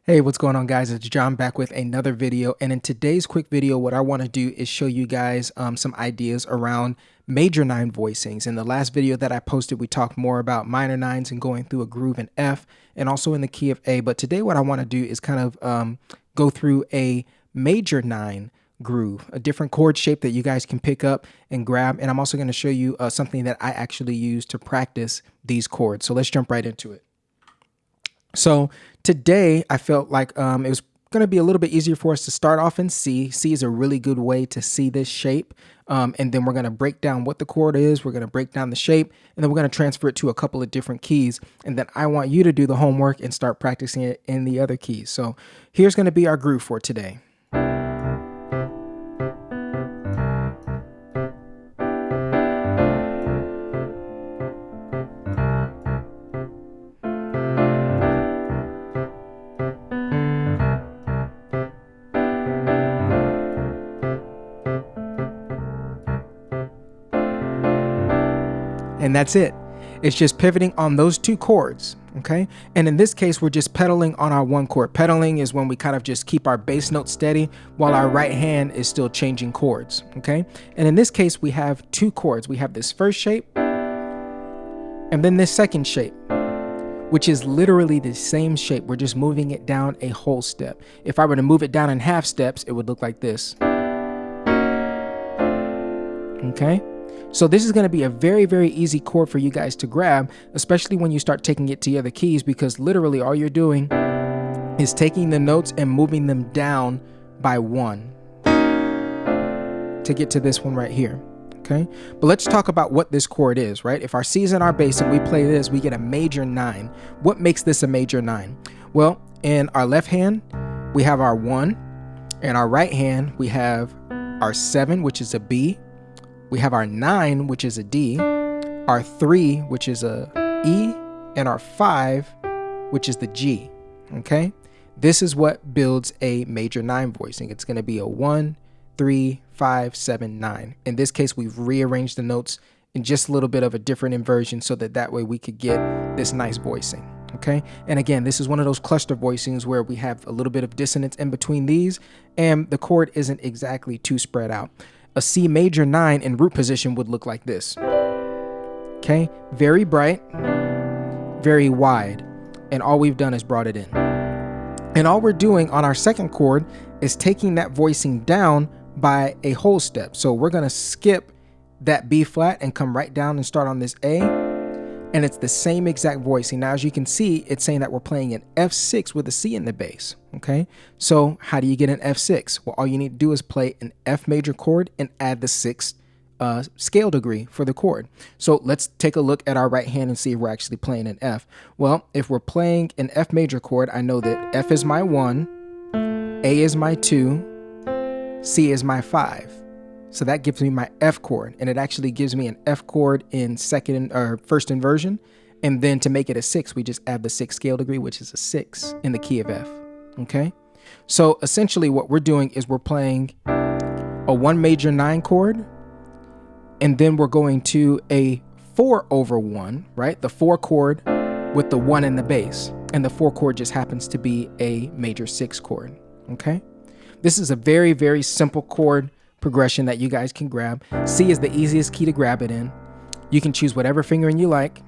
Hey, what's going on, guys? It's John back with another video. And in today's quick video, what I want to do is show you guys some ideas around major nine voicings. In the last video that I posted, we talked more about minor nines and going through a groove in F and also in the key of A. But today what I want to do is kind of go through a major nine groove, a different chord shape that you guys can pick up and grab. And I'm also going to show you something that I actually use to practice these chords. So let's jump right into it. So today I felt like it was going to be a little bit easier for us to start off in C. C is a really good way to see this shape. And then we're going to break down what the chord is. We're going to break down the shape, and then we're going to transfer it to a couple of different keys. And then I want you to do the homework and start practicing it in the other keys. So here's going to be our groove for today. And that's it. It's just pivoting on those two chords, okay? And in this case, we're just pedaling on our one chord. Pedaling is when we kind of just keep our bass note steady while our right hand is still changing chords, okay? And in this case, we have two chords. We have this first shape and then this second shape, which is literally the same shape. We're just moving it down a whole step. If I were to move it down in half steps, it would look like this, okay? So this is going to be a very, very easy chord for you guys to grab, especially when you start taking it to the other keys, because literally all you're doing is taking the notes and moving them down by one to get to this one right here. Okay, but let's talk about what this chord is, right? If our C is in our bass and we play this, we get a major nine. What makes this a major nine? Well, in our left hand, we have our 1. In our right hand, we have our 7, which is a B. We have our 9, which is a D, our 3, which is a E, and our 5, which is the G, okay? This is what builds a major 9 voicing. It's gonna be a 1, 3, 5, 7, 9. In this case, we've rearranged the notes in just a little bit of a different inversion so that way we could get this nice voicing, okay? And again, this is one of those cluster voicings where we have a little bit of dissonance in between these, and the chord isn't exactly too spread out. A C major 9 in root position would look like this. Okay, very bright, very wide, and all we've done is brought it in. And all we're doing on our second chord is taking that voicing down by a whole step. So we're gonna skip that B flat and come right down and start on this A. And it's the same exact voicing. Now, as you can see, it's saying that we're playing an F6 with a C in the bass, okay? So how do you get an F6? Well, all you need to do is play an F major chord and add the 6th scale degree for the chord. So let's take a look at our right hand and see if we're actually playing an F. Well, if we're playing an F major chord, I know that F is my 1, A is my 2, C is my 5. So that gives me my F chord, and it actually gives me an F chord in first inversion. And then to make it a 6, we just add the 6th scale degree, which is a 6 in the key of F, okay? So essentially what we're doing is we're playing a 1 major 9 chord, and then we're going to a 4/1, right? The 4 chord with the 1 in the bass, and the 4 chord just happens to be a major 6 chord, okay? This is a very, very simple chord progression that you guys can grab. C is the easiest key to grab it in. You can choose whatever fingering you like.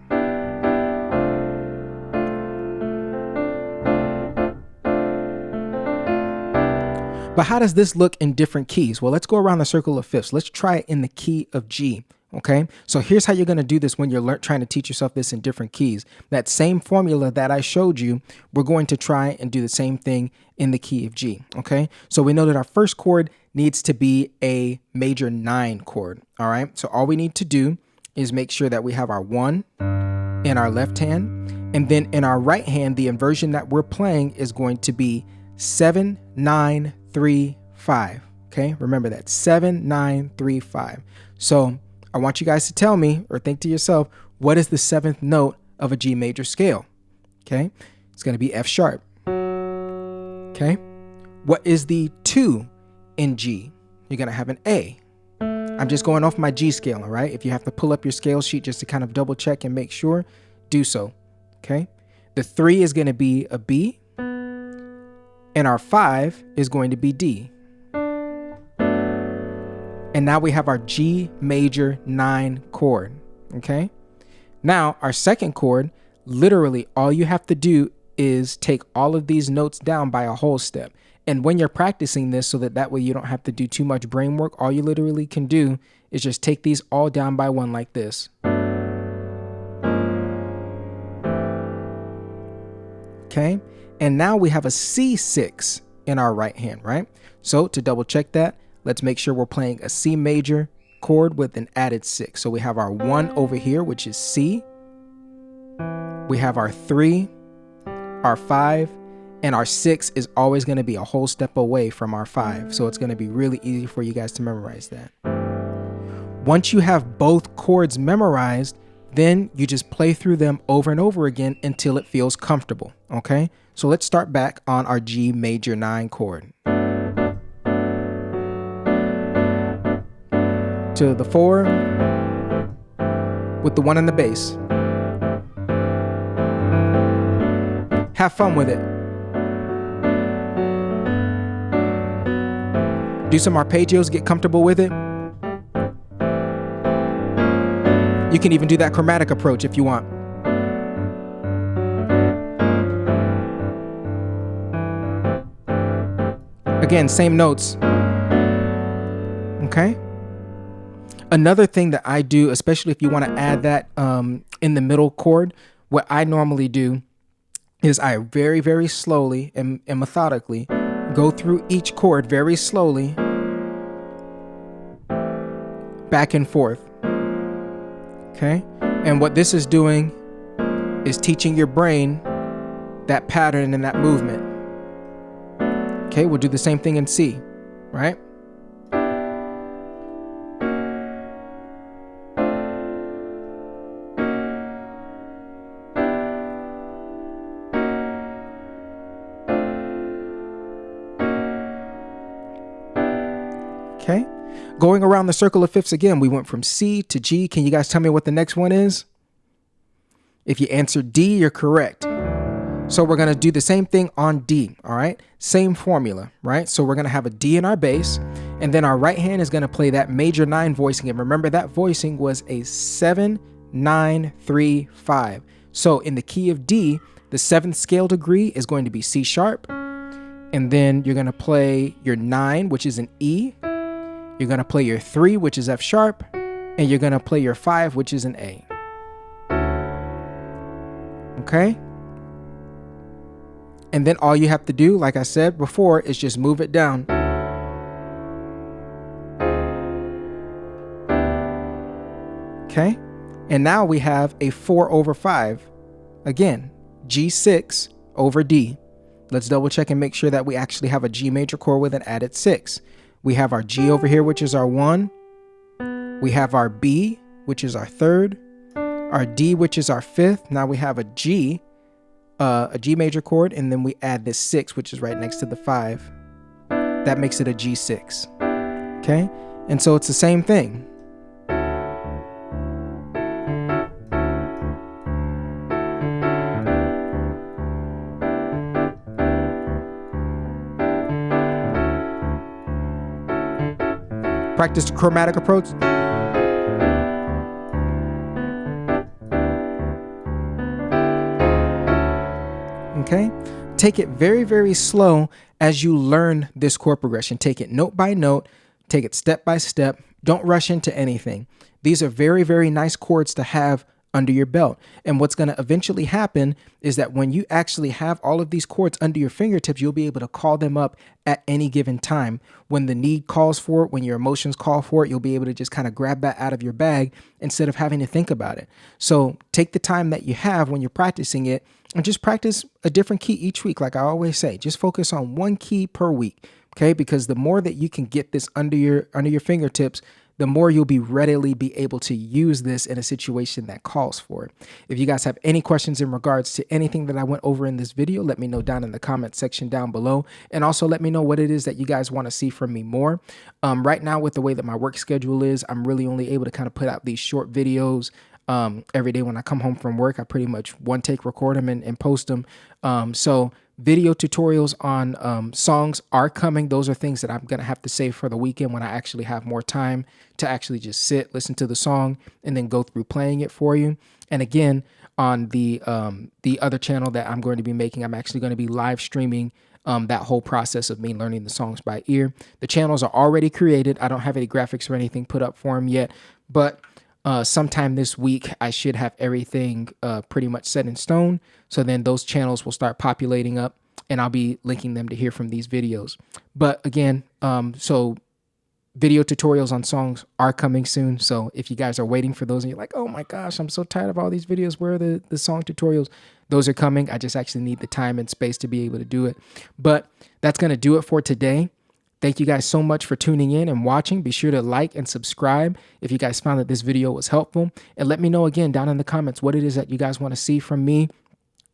But how does this look in different keys? Well, let's go around the circle of fifths. Let's try it in the key of G. Okay, so here's how you're going to do this when you're trying to teach yourself this in different keys. That same formula that I showed you, we're going to try and do the same thing in the key of G. Okay, so we know that our first chord needs to be a major 9 chord. All right, so all we need to do is make sure that we have our 1 in our left hand, and then in our right hand, the inversion that we're playing is going to be 7, 9, 3, 5. Okay, remember that 7, 9, 3, 5. So I want you guys to tell me or think to yourself, what is the 7th note of a G major scale? Okay, it's going to be F sharp. Okay, what is the 2 in G? You're going to have an A. I'm just going off my G scale, all right? If you have to pull up your scale sheet just to kind of double check and make sure, do so. Okay, the 3 is going to be a B. and our 5 is going to be D. And now we have our G major 9 chord, okay? Now, our second chord, literally all you have to do is take all of these notes down by a whole step. And when you're practicing this, so that way you don't have to do too much brain work, all you literally can do is just take these all down by one like this. Okay, and now we have a C6 in our right hand, right? So to double check that, let's make sure we're playing a C major chord with an added 6. So we have our 1 over here, which is C. We have our 3, our 5, and our 6 is always going to be a whole step away from our 5. So it's going to be really easy for you guys to memorize that. Once you have both chords memorized, then you just play through them over and over again until it feels comfortable, okay? So let's start back on our G major 9 chord. To the 4 with the 1 in the bass. Have fun with it. Do some arpeggios, get comfortable with it. You can even do that chromatic approach if you want. Again, same notes. Okay? Another thing that I do, especially if you want to add that in the middle chord, what I normally do is I very, very slowly and methodically go through each chord very slowly, back and forth. Okay? And what this is doing is teaching your brain that pattern and that movement. Okay, we'll do the same thing in C, right? Okay, going around the circle of fifths again, we went from C to G. Can you guys tell me what the next one is? If you answered D, you're correct. So we're going to do the same thing on D, all right? Same formula, right? So we're going to have a D in our bass, and then our right hand is going to play that major 9 voicing. And remember, that voicing was a 7, 9, 3, 5. So in the key of D, the 7th scale degree is going to be C sharp. And then you're going to play your 9, which is an E. You're going to play your 3, which is F sharp. And you're going to play your 5, which is an A. Okay? And then all you have to do, like I said before, is just move it down. Okay? And now we have a 4 over 5. Again, G6 over D. Let's double check and make sure that we actually have a G major chord with an added 6. We have our G over here, which is our 1. We have our B, which is our 3rd. Our D, which is our 5th. Now we have a G major chord, and then we add this 6, which is right next to the 5. That makes it a G6. Okay? And so it's the same thing. Practice the chromatic approach. Okay? Take it very, very slow as you learn this chord progression. Take it note by note. Take it step by step. Don't rush into anything. These are very, very nice chords to have under your belt. And what's going to eventually happen is that when you actually have all of these chords under your fingertips, you'll be able to call them up at any given time. When the need calls for it, when your emotions call for it, you'll be able to just kind of grab that out of your bag instead of having to think about it. So take the time that you have when you're practicing it and just practice a different key each week. Like I always say, just focus on one key per week. Okay, because the more that you can get this under your fingertips, the more you'll be readily be able to use this in a situation that calls for it. If you guys have any questions in regards to anything that I went over in this video, let me know down in the comment section down below. And also let me know what it is that you guys want to see from me more. Right now, with the way that my work schedule is, I'm really only able to kind of put out these short videos every day when I come home from work. I pretty much one take record them and post them. So video tutorials on songs are coming. Those are things that I'm going to have to save for the weekend when I actually have more time to actually just sit, listen to the song, and then go through playing it for you. And again, on the other channel that I'm going to be making, I'm actually going to be live streaming that whole process of me learning the songs by ear. The channels are already created. I don't have any graphics or anything put up for them yet, but sometime this week, I should have everything pretty much set in stone. So then those channels will start populating up, and I'll be linking them to hear from these videos. But again, so video tutorials on songs are coming soon. So if you guys are waiting for those and you're like, oh my gosh, I'm so tired of all these videos, where are the song tutorials? Those are coming. I just actually need the time and space to be able to do it. But that's going to do it for today. Thank you guys so much for tuning in and watching. Be sure to like and subscribe if you guys found that this video was helpful. And let me know again down in the comments what it is that you guys want to see from me.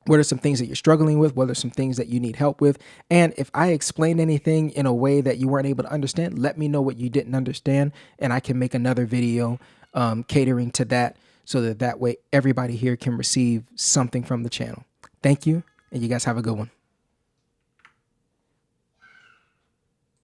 What are some things that you're struggling with? What are some things that you need help with? And if I explained anything in a way that you weren't able to understand, let me know what you didn't understand, and I can make another video catering to that, so that way everybody here can receive something from the channel. Thank you, and you guys have a good one.